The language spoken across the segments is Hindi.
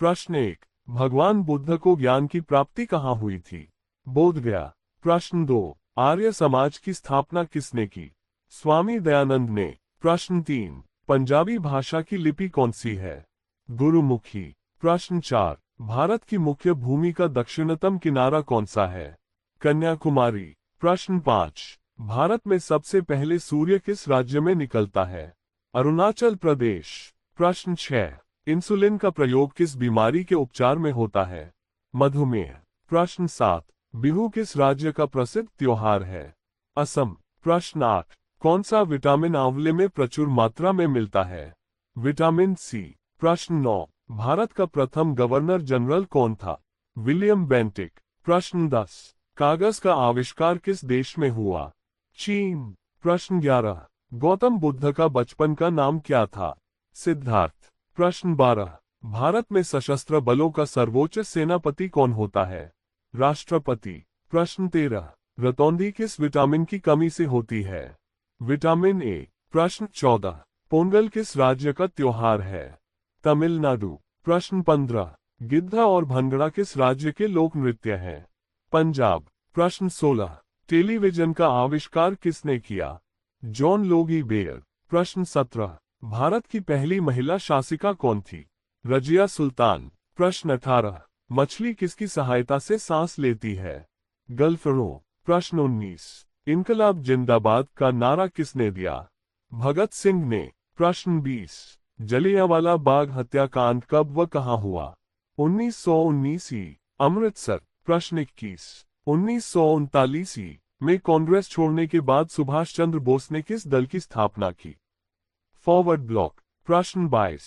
प्रश्न 1। भगवान बुद्ध को ज्ञान की प्राप्ति कहाँ हुई थी? बोध गया। प्रश्न 2। आर्य समाज की स्थापना किसने की? स्वामी दयानंद ने। प्रश्न 3। पंजाबी भाषा की लिपि कौन सी है? गुरुमुखी। प्रश्न 4। भारत की मुख्य भूमि का दक्षिणतम किनारा कौन सा है? कन्याकुमारी। प्रश्न 5। भारत में सबसे पहले सूर्य किस राज्य में निकलता है? अरुणाचल प्रदेश। प्रश्न 6। इंसुलिन का प्रयोग किस बीमारी के उपचार में होता है? मधुमेह। प्रश्न 7। बिहू किस राज्य का प्रसिद्ध त्योहार है? असम। प्रश्न 8। कौन सा विटामिन आंवले में प्रचुर मात्रा में मिलता है? Vitamin C. प्रश्न 9। भारत का प्रथम गवर्नर जनरल कौन था? William Bentinck. प्रश्न 10। कागज का आविष्कार किस देश में हुआ? चीन। प्रश्न 11। गौतम बुद्ध का बचपन का नाम क्या था? सिद्धार्थ। प्रश्न 12। भारत में सशस्त्र बलों का सर्वोच्च सेनापति कौन होता है? राष्ट्रपति। प्रश्न 13। रतौंधी किस विटामिन की कमी से होती है? Vitamin A. प्रश्न 14। पोंगल किस राज्य का त्योहार है? तमिलनाडु। प्रश्न 15। गिद्धा और भंगड़ा किस राज्य के लोक नृत्य हैं? पंजाब। प्रश्न 16। टेलीविजन का आविष्कार किसने किया? John Logie bear. प्रश्न 17। भारत की पहली महिला शासिका कौन थी? रजिया सुल्तान। प्रश्न 18। मछली किसकी सहायता से सांस लेती है? गल्फरो। प्रश्न 19। इनकलाब जिंदाबाद का नारा किसने दिया? भगत सिंह ने। प्रश्न 20। जलियांवाला बाग हत्याकांड कब व कहां हुआ? 1919 ई, अमृतसर। प्रश्न 21। 1939 ई में कांग्रेस छोड़ने के बाद सुभाष चंद्र बोस ने किस दल की स्थापना की? Forward block. प्रश्न 22।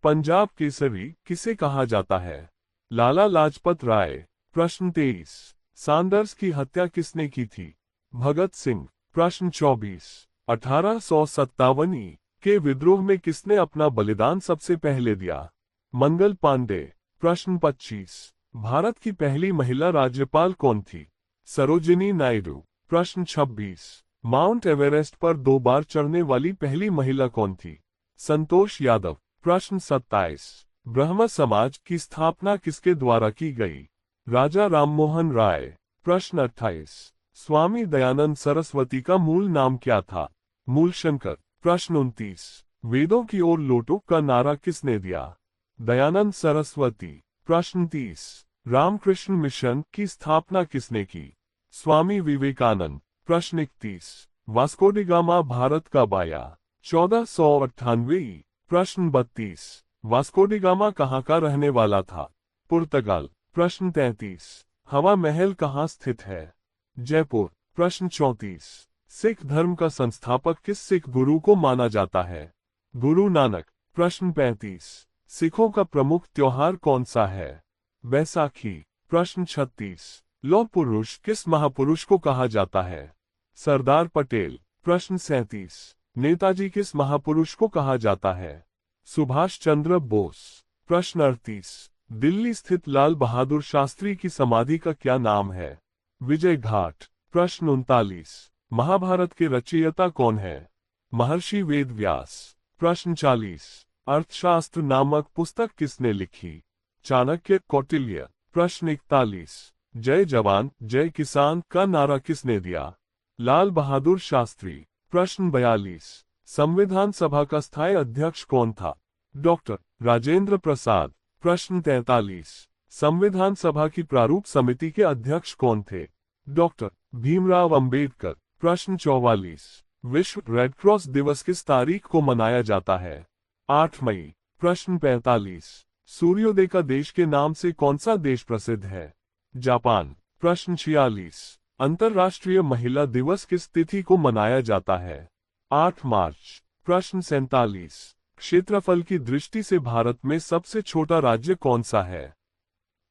पंजाब केसरी किसे कहा जाता है? लाला लाजपत राय। प्रश्न 23। सैंडर्स की हत्या किसने की थी? भगत सिंह। प्रश्न 24। 1857 ई के विद्रोह में किसने अपना बलिदान सबसे पहले दिया? मंगल पांडे। प्रश्न 25। भारत की पहली महिला राज्यपाल कौन थी? सरोजिनी नायडू। प्रश्न 26। माउंट एवरेस्ट पर 2 बार चढ़ने वाली पहली महिला कौन थी? संतोष यादव। प्रश्न 27। ब्रह्म समाज की स्थापना किसके द्वारा की गई? राजा राममोहन राय। प्रश्न 28। स्वामी दयानंद सरस्वती का मूल नाम क्या था? मूलशंकर। प्रश्न 29। वेदों की ओर लौटो का नारा किसने दिया? दयानंद सरस्वती। प्रश्न 30। रामकृष्ण मिशन की स्थापना किसने की? स्वामी विवेकानंद। प्रश्न 31। वास्को डी गामा भारत कब आया? 1498 ई। प्रश्न 32। वास्को डी गामा कहाँ का रहने वाला था? पुर्तगाल। प्रश्न 33। हवा महल कहाँ स्थित है? जयपुर। प्रश्न 34। सिख धर्म का संस्थापक किस सिख गुरु को माना जाता है? गुरु नानक। प्रश्न 35। सिखों का प्रमुख त्योहार कौन सा है? बैसाखी। प्रश्न 36। लौह पुरुष किस महापुरुष को कहा जाता है? सरदार पटेल। प्रश्न 37। नेताजी किस महापुरुष को कहा जाता है? सुभाष चंद्र बोस। प्रश्न 38। दिल्ली स्थित लाल बहादुर शास्त्री की समाधि का क्या नाम है? विजय घाट। प्रश्न 39। महाभारत के रचयिता कौन है? महर्षि वेद व्यास। प्रश्न 40। अर्थशास्त्र नामक पुस्तक किसने लिखी? चाणक्य कौटिल्य। प्रश्न 41। जय जवान जय किसान का नारा किसने दिया? लाल बहादुर शास्त्री। प्रश्न 42। संविधान सभा का स्थायी अध्यक्ष कौन था? डॉक्टर राजेंद्र प्रसाद। प्रश्न 43। संविधान सभा की प्रारूप समिति के अध्यक्ष कौन थे? डॉक्टर भीमराव अंबेडकर। प्रश्न 44। विश्व रेड क्रॉस दिवस किस तारीख को मनाया जाता है? 8 मई। प्रश्न 45। सूर्योदय का देश के नाम से कौन सा देश प्रसिद्ध है? जापान। प्रश्न 46। अंतर्राष्ट्रीय महिला दिवस किस तिथि को मनाया जाता है? 8 मार्च। प्रश्न 47। क्षेत्रफल की दृष्टि से भारत में सबसे छोटा राज्य कौन सा है?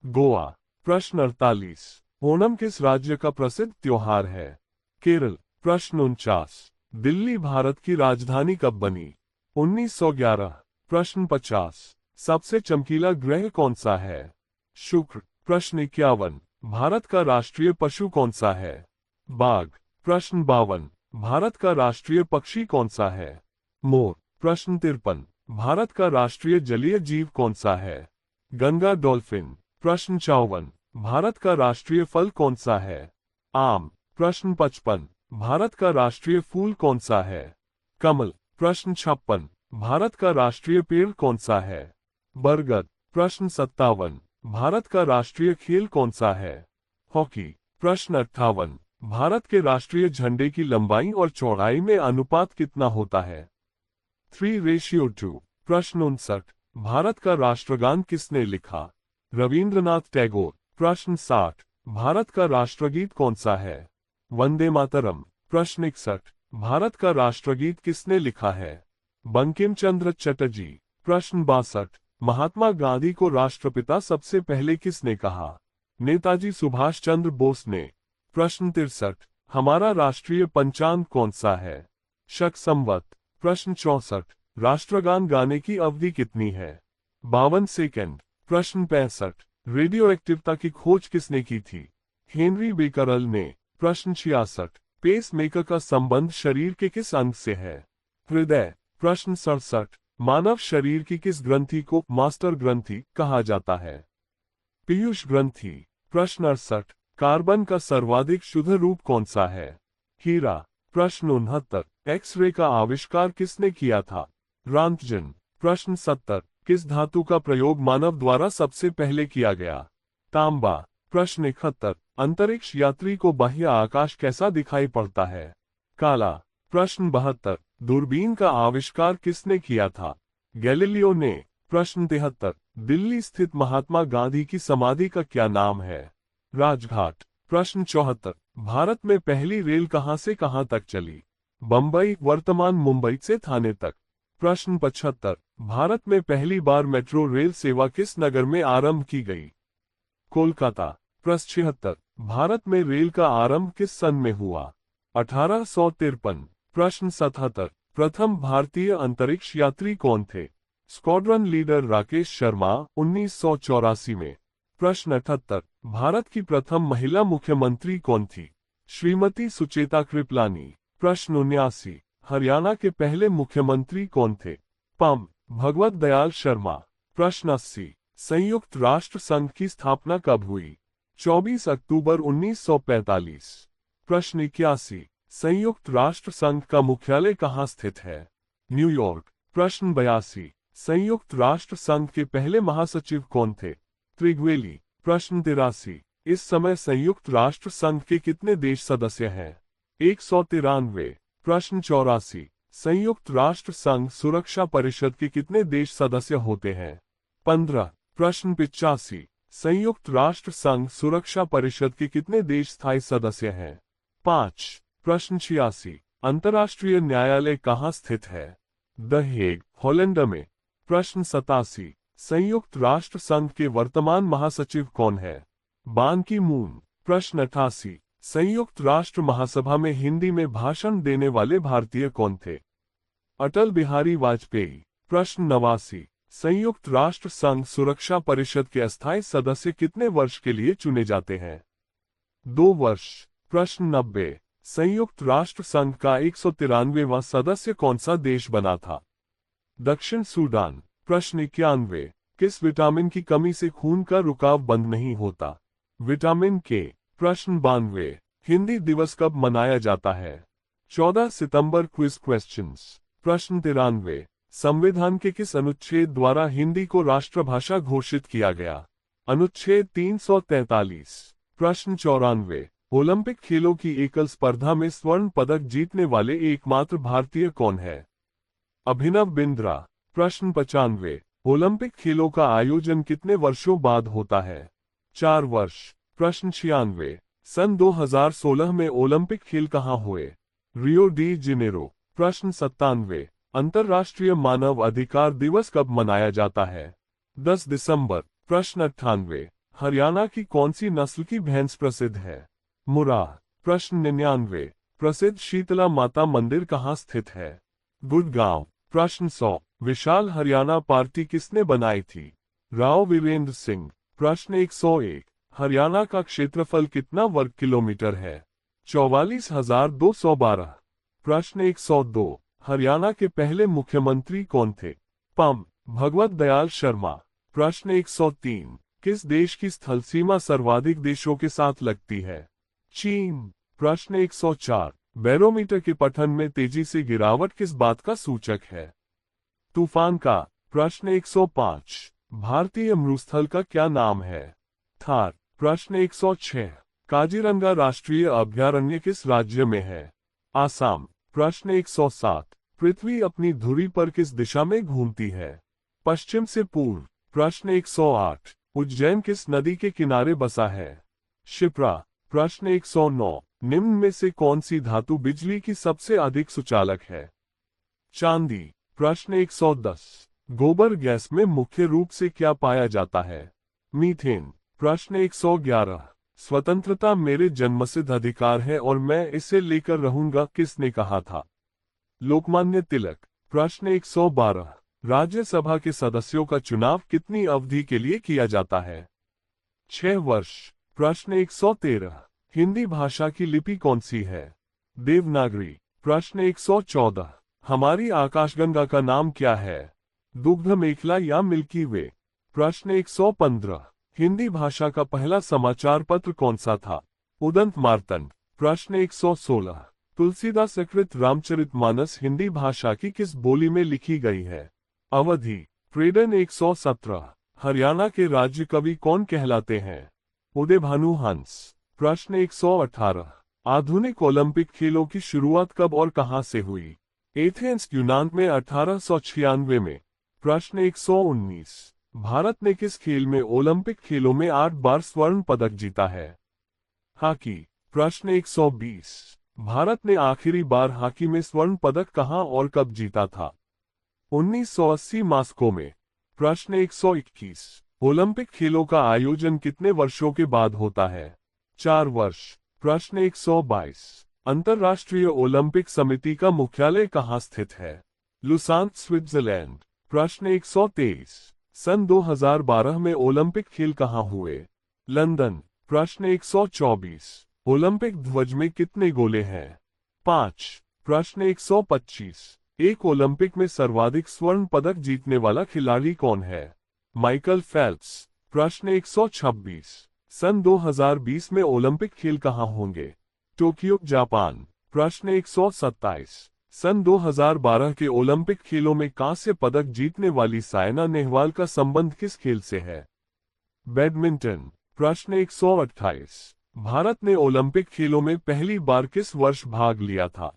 गोवा। प्रश्न 48। ओणम किस राज्य का प्रसिद्ध त्योहार है? केरल। प्रश्न 49। दिल्ली भारत की राजधानी कब बनी? 1911। प्रश्न 50। सबसे चमकीला ग्रह कौन सा है? शुक्र। प्रश्न 51। भारत का राष्ट्रीय पशु कौन सा है? बाघ। प्रश्न 52। भारत का राष्ट्रीय पक्षी कौन सा है? मोर। प्रश्न 53। भारत का राष्ट्रीय जलीय जीव कौन सा है? गंगा डॉल्फिन। प्रश्न 54, भारत का राष्ट्रीय फल कौन सा है? आम। प्रश्न 55, भारत का राष्ट्रीय फूल कौन सा है? कमल। प्रश्न 56, भारत का राष्ट्रीय पेड़ कौन सा है? बरगद। प्रश्न 57, भारत का राष्ट्रीय खेल कौन सा है? हॉकी। प्रश्न 58, भारत के राष्ट्रीय झंडे की लंबाई और चौड़ाई में अनुपात कितना होता है? 3:2। प्रश्न 59, भारत का राष्ट्रगान किसने लिखा? रवींद्रनाथ टैगोर। प्रश्न 60, भारत का राष्ट्रगीत कौन सा है? वंदे मातरम। प्रश्न 61, भारत का राष्ट्रगीत किसने लिखा है? बंकिम चंद्र चटर्जी। प्रश्न 62, महात्मा गांधी को राष्ट्रपिता सबसे पहले किसने कहा? नेताजी सुभाष चंद्र बोस ने। प्रश्न 63, हमारा राष्ट्रीय पंचांग कौन सा है? शक संवत। प्रश्न 64, राष्ट्रगान गाने की अवधि कितनी है? 52 सेकंड। प्रश्न 65, रेडियो एक्टिवता की खोज किसने की थी? हेनरी बेकरल ने। प्रश्न 66, पेस मेकर का संबंध शरीर के किस अंग से है? हृदय। प्रश्न 67, मानव शरीर की किस ग्रंथि को मास्टर ग्रंथि कहा जाता है? पीयूष ग्रंथि। प्रश्न 68, कार्बन का सर्वाधिक शुद्ध रूप कौन सा है? हीरा। प्रश्न 69, एक्स-रे का आविष्कार किसने किया था? रॉन्टगन। प्रश्न 70, किस धातु का प्रयोग मानव द्वारा सबसे पहले किया गया? तांबा। प्रश्न 71, अंतरिक्ष यात्री को बाह्य आकाश कैसा दिखाई पड़ता है? काला। प्रश्न 72, दूरबीन का आविष्कार किसने किया था? गैलीलियो ने। प्रश्न 73, दिल्ली स्थित महात्मा गांधी की समाधि का क्या नाम है? राजघाट। प्रश्न 74, भारत में पहली रेल कहां से कहां तक चली? बंबई वर्तमान मुंबई से थाने तक। प्रश्न 75, भारत में पहली बार मेट्रो रेल सेवा किस नगर में आरंभ की गई? कोलकाता। प्रश्न 76, भारत में रेल का आरंभ किस सन में हुआ? 1853। प्रश्न 77, प्रथम भारतीय अंतरिक्ष यात्री कौन थे? स्क्वाड्रन लीडर राकेश शर्मा 1984 में। प्रश्न 78, भारत की प्रथम महिला मुख्यमंत्री कौन थी? श्रीमती सुचेता कृपलानी। प्रश्न 79, हरियाणा के पहले मुख्यमंत्री कौन थे? पं. भगवत दयाल शर्मा। प्रश्न 80, संयुक्त राष्ट्र संघ की स्थापना कब हुई? 24 अक्टूबर 1945। प्रश्न 81, संयुक्त राष्ट्र संघ का मुख्यालय कहाँ स्थित है? न्यूयॉर्क। प्रश्न 82, संयुक्त राष्ट्र संघ के पहले महासचिव कौन थे? त्रिग्वेली। प्रश्न 83, इस समय संयुक्त राष्ट्र संघ के कितने देश सदस्य हैं? 193। प्रश्न 84, संयुक्त राष्ट्र संघ सुरक्षा परिषद के कितने देश सदस्य होते हैं? 15। प्रश्न 85, संयुक्त राष्ट्र संघ सुरक्षा परिषद के कितने देश स्थायी सदस्य हैं? 5। प्रश्न 86, अंतर्राष्ट्रीय न्यायालय कहाँ स्थित है? द हेग, हॉलैंड में। प्रश्न 87, संयुक्त राष्ट्र संघ के वर्तमान महासचिव कौन है? बान की मून। प्रश्न 88, संयुक्त राष्ट्र महासभा में हिंदी में भाषण देने वाले भारतीय कौन थे? अटल बिहारी वाजपेयी। प्रश्न 89, संयुक्त राष्ट्र संघ सुरक्षा परिषद के अस्थायी सदस्य कितने वर्ष के लिए चुने जाते हैं? 2 वर्ष। प्रश्न 90, संयुक्त राष्ट्र संघ का 193वां सदस्य कौन सा देश बना था? दक्षिण सूडान। प्रश्न 91, किस विटामिन की कमी से खून का रुकाव बंद नहीं होता? विटामिन के। प्रश्न 92, हिंदी दिवस कब मनाया जाता है? 14 सितंबर। Quiz questions. प्रश्न 93, संविधान के किस अनुच्छेद द्वारा हिंदी को राष्ट्रभाषा घोषित किया गया? अनुच्छेद 343। प्रश्न 94, ओलंपिक खेलों की एकल स्पर्धा में स्वर्ण पदक जीतने वाले एकमात्र भारतीय कौन है? अभिनव बिंद्रा। प्रश्न 95, ओलंपिक खेलों का आयोजन कितने वर्षों बाद होता है? 4 वर्ष। प्रश्न 96, सन 2016 में ओलंपिक खेल कहाँ हुए? Rio de Janeiro. प्रश्न 97, अंतर्राष्ट्रीय मानव अधिकार दिवस कब मनाया जाता है? 10 दिसंबर। प्रश्न 98, हरियाणा की कौन सी नस्ल की भैंस प्रसिद्ध है? मुर्राह। प्रश्न 99, प्रसिद्ध शीतला माता मंदिर कहाँ स्थित है? गुड़गांव। प्रश्न 100, विशाल हरियाणा पार्टी किसने बनाई थी? राव वीरेंद्र सिंह। प्रश्न 101, हरियाणा का क्षेत्रफल कितना वर्ग किलोमीटर है? 44,212। प्रश्न 102, हरियाणा के पहले मुख्यमंत्री कौन थे? पं. भगवत दयाल शर्मा। प्रश्न 103, किस देश की स्थल सीमा सर्वाधिक देशों के साथ लगती है? चीन। प्रश्न 104, बैरोमीटर के पठन में तेजी से गिरावट किस बात का सूचक है? तूफान का। प्रश्न 105, भारतीय मरुस्थल का क्या नाम है? थार। प्रश्न 106, काजीरंगा राष्ट्रीय अभयारण्य किस राज्य में है? आसाम। प्रश्न 107, पृथ्वी अपनी धुरी पर किस दिशा में घूमती है? पश्चिम से पूर्व। प्रश्न 108, उज्जैन किस नदी के किनारे बसा है? शिप्रा। प्रश्न 109, निम्न में से कौन सी धातु बिजली की सबसे अधिक सुचालक है? चांदी। प्रश्न 110, गोबर गैस में मुख्य रूप से क्या पाया जाता है? मीथेन। प्रश्न 111, स्वतंत्रता मेरे जन्मसिद्ध अधिकार है और मैं इसे लेकर रहूंगा किसने कहा था? लोकमान्य तिलक। प्रश्न 112, राज्यसभा के सदस्यों का चुनाव कितनी अवधि के लिए किया जाता है? 6 वर्ष। प्रश्न 113, हिंदी भाषा की लिपि कौन सी है? देवनागरी। प्रश्न 114, हमारी आकाशगंगा का नाम क्या है? दुग्ध मेखला या मिल्की वे? प्रश्न 115, हिंदी भाषा का पहला समाचार पत्र कौन सा था? उदंत मार्तंड। प्रश्न 116, तुलसीदास कृत रामचरितमानस हिंदी भाषा की किस बोली में लिखी गई है? अवधी। प्रेडन 117, हरियाणा के राज्य कवि कौन कहलाते हैं? उदय भानु हंस। प्रश्न 118, आधुनिक ओलंपिक खेलों की शुरुआत कब और कहां से हुई? एथेंस यूनान में 1896 में। प्रश्न 119, भारत ने किस खेल में ओलंपिक खेलों में 8 बार स्वर्ण पदक जीता है? हॉकी। प्रश्न 120, भारत ने आखिरी बार हॉकी में स्वर्ण पदक कहां और कब जीता था? 1980 मास्को में। प्रश्न 121, ओलंपिक खेलों का आयोजन कितने वर्षों के बाद होता है? 4 वर्ष। प्रश्न 122, अंतर्राष्ट्रीय ओलंपिक समिति का मुख्यालय कहाँ स्थित है? Lausanne, Switzerland. प्रश्न 123, सन 2012 में ओलंपिक खेल कहाँ हुए? लंदन। प्रश्न 124, ओलंपिक ध्वज में कितने गोले हैं? 5। प्रश्न 125, एक ओलंपिक में सर्वाधिक स्वर्ण पदक जीतने वाला खिलाड़ी कौन है? Michael Phelps. प्रश्न 126, सन 2020 में ओलंपिक खेल कहाँ होंगे? Tokyo, Japan. प्रश्न 127, सन 2012 के ओलंपिक खेलों में कांस्य पदक जीतने वाली सायना नेहवाल का संबंध किस खेल से है? बैडमिंटन। प्रश्न 128, भारत ने ओलंपिक खेलों में पहली बार किस वर्ष भाग लिया था?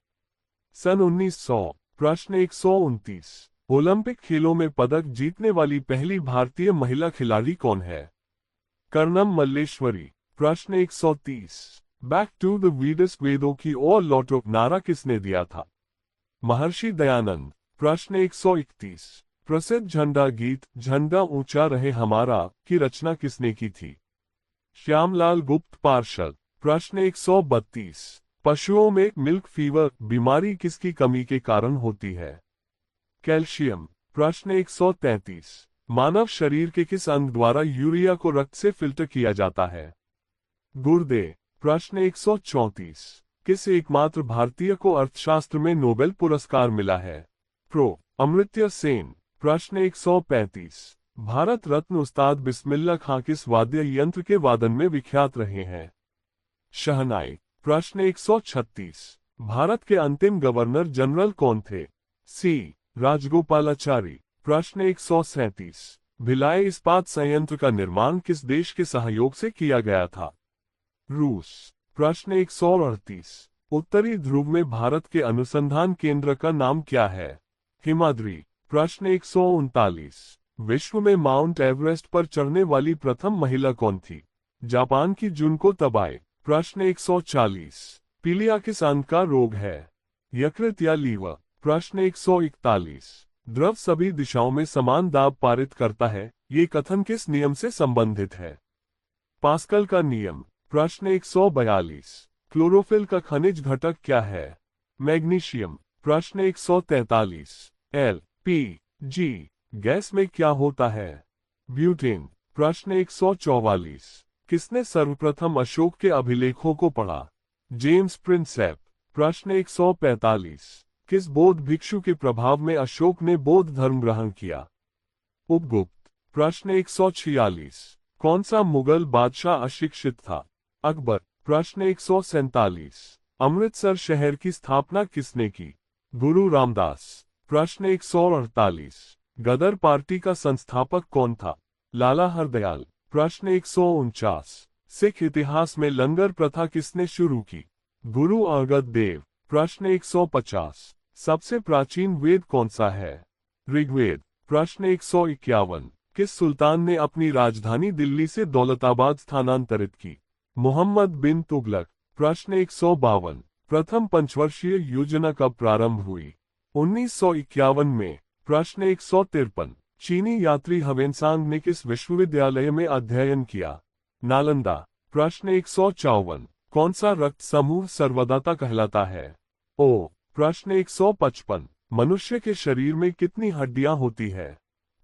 सन 1900। प्रश्न 129, ओलंपिक खेलों में पदक जीतने वाली पहली भारतीय महिला खिलाड़ी कौन है? कर्णम मल्लेश्वरी। प्रश्न 130, बैक टू द वेदस, वेदों की ओर लौटो नारा किसने दिया था? महर्षि दयानंद। प्रश्न 131, प्रसिद्ध झंडा गीत झंडा ऊंचा रहे हमारा की रचना किसने की थी? श्यामलाल गुप्त पार्षद। प्रश्न 132, पशुओं में मिल्क फीवर बीमारी किसकी कमी के कारण होती है? कैल्शियम। प्रश्न 133, मानव शरीर के किस अंग द्वारा यूरिया को रक्त से फिल्टर किया जाता है? गुर्दे। प्रश्न 134, किस एकमात्र भारतीय को अर्थशास्त्र में नोबेल पुरस्कार मिला है? प्रो अमर्त्य सेन। प्रश्न 135, भारत रत्न उस्ताद बिस्मिल्लाह खां किस वाद्य यंत्र के वादन में विख्यात रहे हैं? शहनाई। प्रश्न 136, भारत के अंतिम गवर्नर जनरल कौन थे? सी राजगोपालाचारी। प्रश्न 137, भिलाई इस्पात संयंत्र का निर्माण किस देश के सहयोग से किया गया था? रूस। प्रश्न 138, उत्तरी ध्रुव में भारत के अनुसंधान केंद्र का नाम क्या है? हिमाद्री। प्रश्न 139, विश्व में माउंट एवरेस्ट पर चढ़ने वाली प्रथम महिला कौन थी? जापान की जुनको तबाई। प्रश्न 140, पीलिया किस अंग का रोग है? यकृत या लीवर? प्रश्न 141, द्रव सभी दिशाओं में समान दाब पारित करता है, ये कथन किस नियम से संबंधित है? पास्कल का नियम। प्रश्न 142, क्लोरोफिल का खनिज घटक क्या है? मैग्नीशियम। प्रश्न 143, LPG गैस में क्या होता है? ब्यूटेन। प्रश्न 144, किसने सर्वप्रथम अशोक के अभिलेखों को पढ़ा? James Prinsep. प्रश्न 145, किस बौद्ध भिक्षु के प्रभाव में अशोक ने बौद्ध धर्म ग्रहण किया? उपगुप्त। प्रश्न 146। कौन सा मुगल बादशाह अशिक्षित था? अकबर। प्रश्न 147। अमृतसर शहर की स्थापना किसने की? गुरु रामदास। प्रश्न 148। गदर पार्टी का संस्थापक कौन था? लाला हरदयाल। प्रश्न 149। सिख इतिहास में लंगर प्रथा किसने शुरू की? गुरु अंगद देव। प्रश्न 150। सबसे प्राचीन वेद कौन सा है? ऋग्वेद। प्रश्न 151। किस सुल्तान ने अपनी राजधानी दिल्ली से दौलताबाद स्थानांतरित की? मोहम्मद बिन तुगलक। प्रश्न 152। प्रथम पंचवर्षीय योजना कब प्रारंभ हुई? 1951 में। प्रश्न 153। चीनी यात्री ह्वेनसांग ने किस विश्वविद्यालय में अध्ययन किया? नालंदा। प्रश्न 154। कौन सा रक्त समूह सर्वदाता कहलाता है? ओ। प्रश्न 155। मनुष्य के शरीर में कितनी हड्डियां होती है?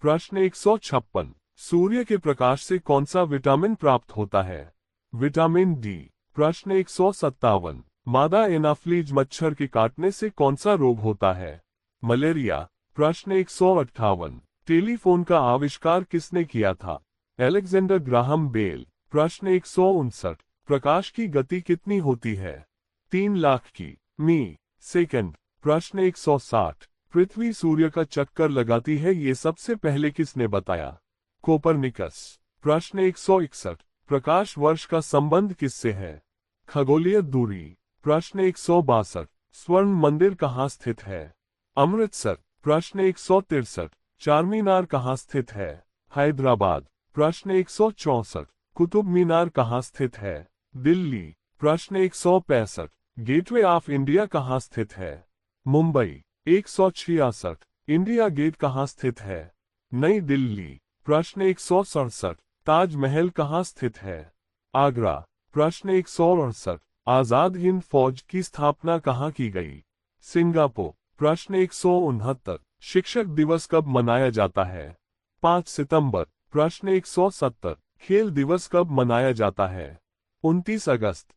प्रश्न 156। सूर्य के प्रकाश से कौन सा विटामिन प्राप्त होता है? Vitamin D. प्रश्न 157। मादा एनाफ्लीज मच्छर के काटने से कौन सा रोग होता है? मलेरिया। प्रश्न 158। टेलीफोन का आविष्कार किसने किया था? Alexander Graham Bell. प्रश्न 159। प्रकाश की गति कितनी होती है? 3 लाख की मी सेकंड। प्रश्न 160। पृथ्वी सूर्य का चक्कर लगाती है, ये सबसे पहले किसने बताया? कोपरनिकस। प्रश्न 161। प्रकाश वर्ष का संबंध किससे है? खगोलीय दूरी। प्रश्न 162। स्वर्ण मंदिर कहाँ स्थित है? अमृतसर। प्रश्न 163। चारमीनार कहाँ स्थित है? हैदराबाद। प्रश्न 164। कुतुब मीनार कहाँ स्थित है? दिल्ली। प्रश्न 165। गेटवे ऑफ इंडिया कहाँ स्थित है? मुंबई। 166। इंडिया गेट कहाँ स्थित है? नई दिल्ली। प्रश्न 167। ताजमहल कहाँ स्थित है? आगरा। प्रश्न 168। आजाद हिंद फौज की स्थापना कहाँ की गई? सिंगापुर। प्रश्न 169। शिक्षक दिवस कब मनाया जाता है? 5 सितंबर। प्रश्न 170। खेल दिवस कब मनाया जाता है? 29 अगस्त।